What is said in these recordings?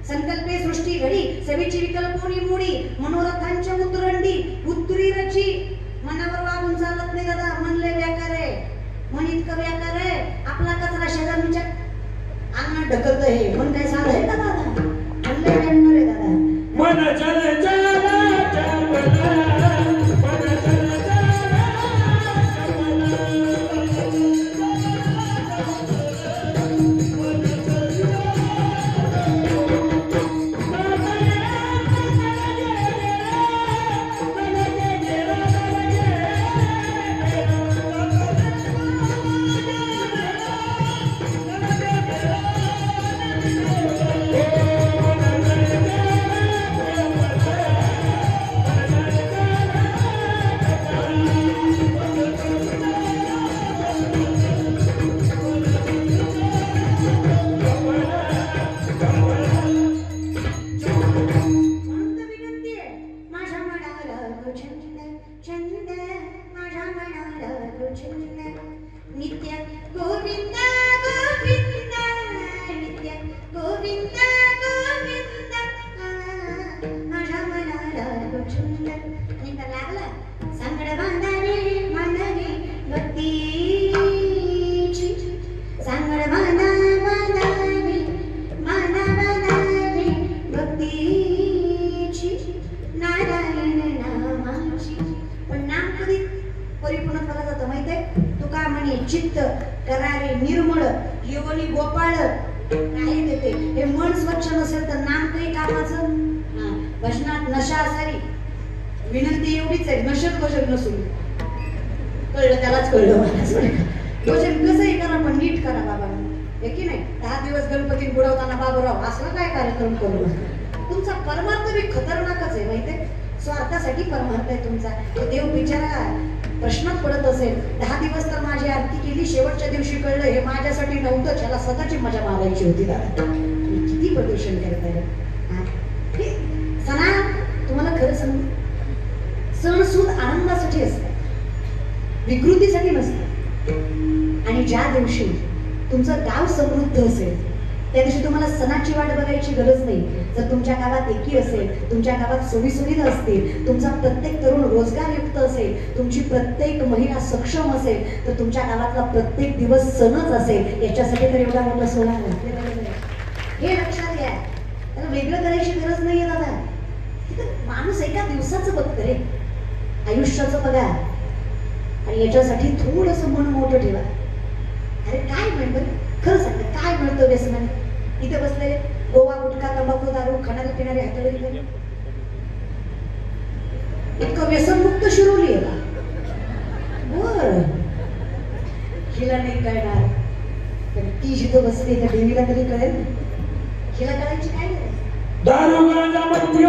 संकल्पे सृष्टी घडी सभेची विकल्पोनी मोडी मनोरथांच्या उतरंडी उत्तरी रची मनावर वागून चालत नाही दादा. म्हणले व्याकार आहे, मन इतकं व्याकार आहे. आपला कचरा शेजारच्या अंगणात ढकलत हे मन काय साध आहे का दादा? म्हणले व्याकार आहे दादा. मन चल चल नित्य गोविंद गोविंद नित्य गोविंद गोविंद माझ्या मनाला गोविंद नित्य लागला सांगड बांधारे मांडणे भक्तीची सांगड बांधा बांधारे बांधारे भक्तीची नारायण नामाची. पण नाम कधी परिपूर्ण केलं जातं माहिती आहे? तुका म्हणे चित्त करारे निर्मळ योनी गोपाळ काही देते. हे मन स्वच्छ नसेल तर नाम काही कामाचं. भजनात नशा असावी. विनंती एवढीच आहे, नशेत भजन नसून. कळलं त्यालाच कळलं मला. भजन कसंही करा पण नीट करा बाबा. हे की नाही? 10 दिवस गणपती बुडवताना बाबूराव असला काय कार्यक्रम करू. तुमचा परमार्थ बी खतरनाकच आहे माहितीये. स्वार्थासाठी परमार्थ आहे तुमचा. देव बिचारा प्रश्नात पडत असेल. 10 दिवस तर माझी आरती केली, शेवटच्या दिवशी कळलं हे माझ्यासाठी नव्हतं, त्याला स्वतःची मजा मारायची होती दादा. किती प्रदूषण करत आहे. सणा तुम्हाला खरं सांगू, सण सूद आनंदासाठी असतात, विकृतीसाठी नसतात. आणि ज्या दिवशी तुमचं गाव समृद्ध असेल त्या दिवशी तुम्हाला सणाची वाट बघायची गरज नाही. जर तुमच्या गावात एकी असेल, तुमच्या गावात सोयीसुविधा असतील, तुमचा प्रत्येक तरुण रोजगारयुक्त असेल, तुमची प्रत्येक महिला सक्षम असेल, तर तुमच्या गावातला प्रत्येक दिवस सणच असेल. याच्यासाठी तर एवढा मोठा सोहळा हे लक्षात घ्या. त्याला वेगळं करायची गरज नाहीये दादा. माणूस एका दिवसाचं बघत रे, आयुष्याचं बघा. आणि याच्यासाठी थोडस मन मोठं ठेवा. अरे काय म्हणतं खरं सांगतं, काय मिळतं व्यसनाने? इथे बसलेले गोवा गुटखा तंबाखू दारू खाणारे पिणारे हातळे इतकं व्यसनमुक्त शिरोली आहे का? बर हिला नाही कळणार, पण ती जिथं बसली त्या देवीला तरी कळेल. हिला कळायची काय गरज? दारू गांजा मस्ती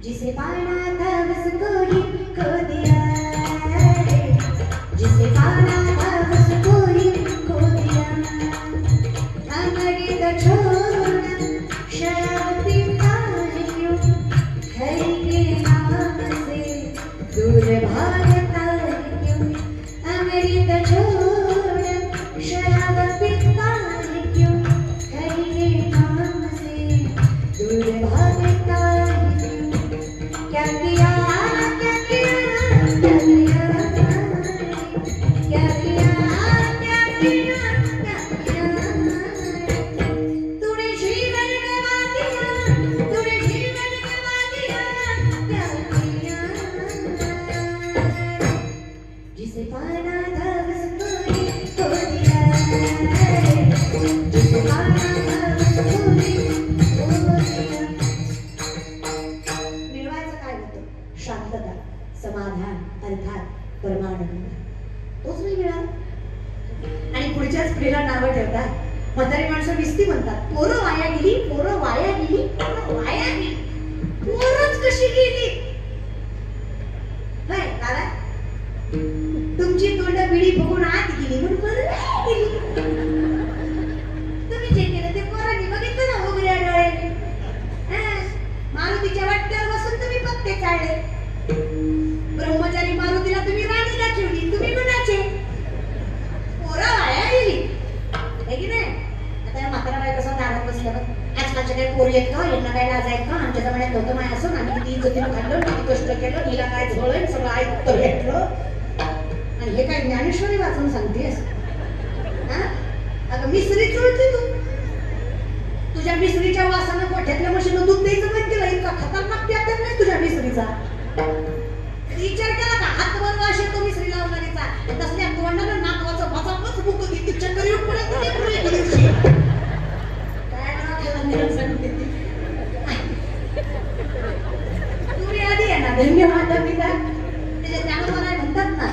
जिसे पाना था उसको ही खो दिया रे, जिसे पाना था उसको ही खो दिया। अंगड़ी तो छोड़ तूने जीवन गवा दिया, तूने जीवन गवा दिया, प्यार किया। जिसे पाना था बस तूने खो दिया, जिसे पाना था बस तूने खो दिया। मिळवायचं काय होतं? शांतता, समाधान, अर्थात परमानंद. तोच नाही मिळाला. आणि पुढच्याच पिढीला नावं ठेवतात. म्हातारी माणसं विस्ती म्हणतात, पोरं वाया गेली, पोरं वाया गेली, पोरं वाया गेली. पोरच कशी गेली? नाही कारण तुमची तोंड बिडी बघून आत गेली म्हणून पोरं वाया गेली. तुम्ही जे केलं ते पोरांनी बघितलं ना उघड्या डोळ्याने. मारुतीच्या वाट्यावर बसून तुम्ही पत्ते चाळले. ब्रह्मचारी मारुतीला तुम्ही राणी दाखवली, तुम्ही गुणाचे. पोरं वाया गेली है की नाही? आता या म्हातारा बाई कसं दारात बसल्यावर आजकालच्या काही पोरी आहेत का? यांना काय लाज आहेत का? आमच्या जमान्यात नव्हतं माय असं. आम्ही किती इज्जतीनं खाल्लं, किती कष्ट केलं, हिला काय झोळलं, सगळं ऐकतं भेटलं. आणि हे काय ज्ञानेश्वरी वाचून सांगतेस? अगं मिसरी चुळते तू. तुझ्या मिसरीच्या वासानं गोठ्यातल्या म्हशीनं दूध द्यायचं बंद केलं. इतका खतरनाक प्यातच नाही तुझ्या मिसरीचा. विचार केला का? हातवर वास येतो मिसरी लावणारीचा. तसल्या तोंडानं नाकवाचं भाचापच बुक किती चक्कर येऊन पडत तुझ्या पुढे दिवशी. काय नाव केलं मी सांगते. तुम्ही आधी आहे ना धन्यवाद पिता. त्याच्या ज्ञानोबा म्हणतात ना,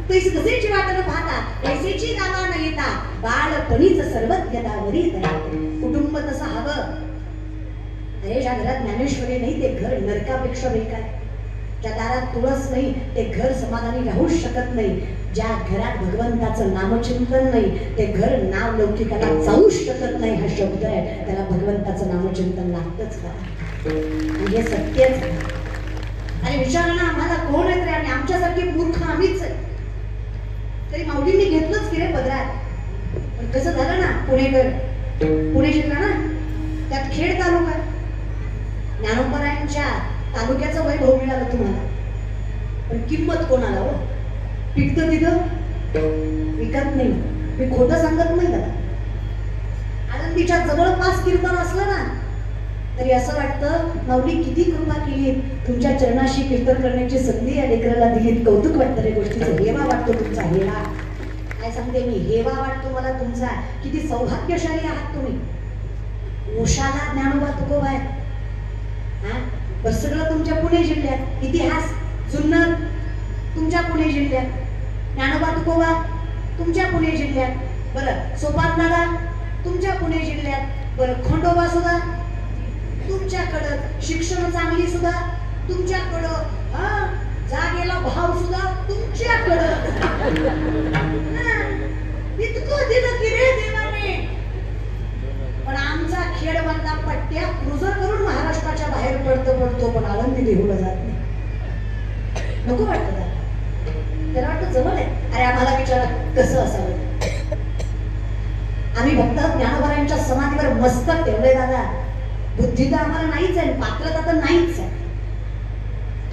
पैसे कसेची वाटणं पाहता पैसेची गावा न येता बाळपणीच सर्वज्ञता वरीत आहे. कुटुंब तसं हवं. अरे ज्या घरात ज्ञानेश्वरी नाही ते घर नरकापेक्षा बेकार. ज्या दारात तुळस नाही ते घर समाधानी राहूच शकत नाही. ज्या घरात भगवंताचं नामचिंतन नाही ते घर नाव लौकिकाला जाऊच शकत नाही. हा शब्द आहे, त्याला भगवंताचं नामचिंतन लागतच का? हे सत्यच. आणि विचार ना आम्हाला कोण आहे रे? आणि आमच्यासारखी मूर्ख आम्हीच आहे. तरी माऊलींनी घेतलंच की रे पदरात. पण कसं झालं ना, पुणे जिल्हा ना, त्यात खेड तालुका. ज्ञानोबरायांच्या तालुक्याचं वैभव मिळालं तुम्हाला. पण किंमत कोणाला हो? पिकतं तिथं विकत नाही. मी खोटं सांगत नाही दादा. आनंदीच्या जवळपास कीर्तन असलं ना तरी असं वाटतं माऊली किती कृपा केली, तुमच्या चरणाशी कीर्तन करण्याची संधी या लेकराला दिली. कौतुक वाटतं रे गोष्टीचं. हेवा वाटतो तुमचा. हेवा काय सांगते मी, हेवा वाटतो मला तुमचा. किती सौभाग्यशाली आहात तुम्ही. उषाला ज्ञानोबा तुकोबा आहे. बस सगळं तुमच्या पुणे जिल्ह्यात. इतिहास जुन्नर तुमच्या पुणे जिल्ह्यात. ज्ञानोबा तुकोबा तुमच्या पुणे जिल्ह्यात. बरं सोपानदादा तुमच्या पुणे जिल्ह्यात. बरं खंडोबा सुद्धा तुमच्याकडं. शिक्षण चांगली सुद्धा तुमच्याकडं. जागेला भाव सुद्धा तुमच्याकडं. इतकं दिलं की रे देवाने. पण आमचा खेळ मधला पट्ट्या क्रुझर करून महाराष्ट्राच्या बाहेर पडतो पण आनंदी देऊला जात नाही. नको वाटतं त्याला वाटतं जवळ आहे. अरे आम्हाला विचारा कसं असावं. आम्ही भक्त ज्ञानोबरायांच्या समाधीवर मस्तक ठेवलंय दादा. बुद्धी तर आम्हाला नाहीच आहे, पात्रता तर नाहीच आहे.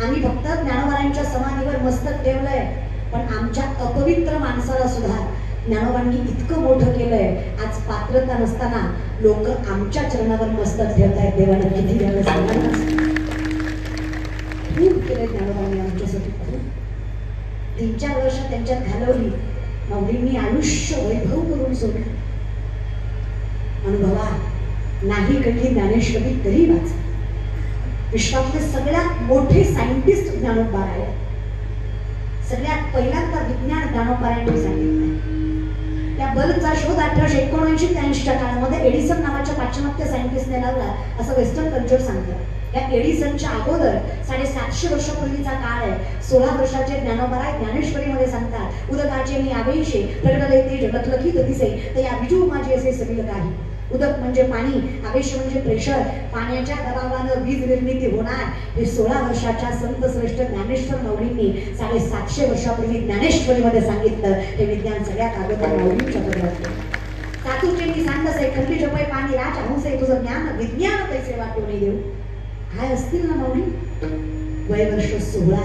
आम्ही फक्त ज्ञानोबरायांच्या समाधीवर मस्तक ठेवलंय. पण आमच्या अपवित्र माणसाला सुद्धा ज्ञानोबांनी इतकं मोठं केलंय. आज पात्रता नसताना लोक आमच्या चरणावर मस्तक ठेवतायत. देवानं किती द्यावं सांगा. खूप केलंय ज्ञानोबांनी आमच्यासाठी. खूप 3-4 वर्ष त्यांच्यात घालवली. माऊलींनी आयुष्य वैभव करून सोडलं. अनुभवा नाही कधी ज्ञानेश्वरी तरी वाचा. विश्वातले सगळ्यात मोठे सायंटिस्ट ज्ञानोबा आहेत. सगळ्यात पहिल्यांदा विज्ञान ज्ञानोबांनी सांगितलं. त्या बल्बचा शोध 1879-83 काळामध्ये एडिसन नावाच्या पाश्चिमात्य सायंटिस्टने लावला असं वेस्टर्न कल्चर सांगतं. या एडिसनच्या अगोदर 750 वर्षापूर्वीचा काळ आहे. 16 वर्षाचे ज्ञानोबा ज्ञानेश्वरीमध्ये सांगतात, उदकाचे मी आवेशे प्रगटले ते जगत लखित दिसे तर या बिजू माझे असे सगळं काही. उदक म्हणजे पाणी, आवेश म्हणजे प्रेशर. पाण्याच्या दबावानं वीज निर्मिती होणार. हे 16 वर्षाच्या संत श्रेष्ठ ज्ञानेश्वर माऊलींनी 750 वर्षापूर्वी ज्ञानेश्वरीमध्ये सांगितलं. हे विज्ञान सगळ्यात अगोदर माऊलींच्या पदरात. सातूचे मी सांगस आहे खंडी जपय पाणी राज हंस आहे तुझं ज्ञान विज्ञान पैसे वाटून देऊ. काय असतील ना माऊली. वय वर्ष 16.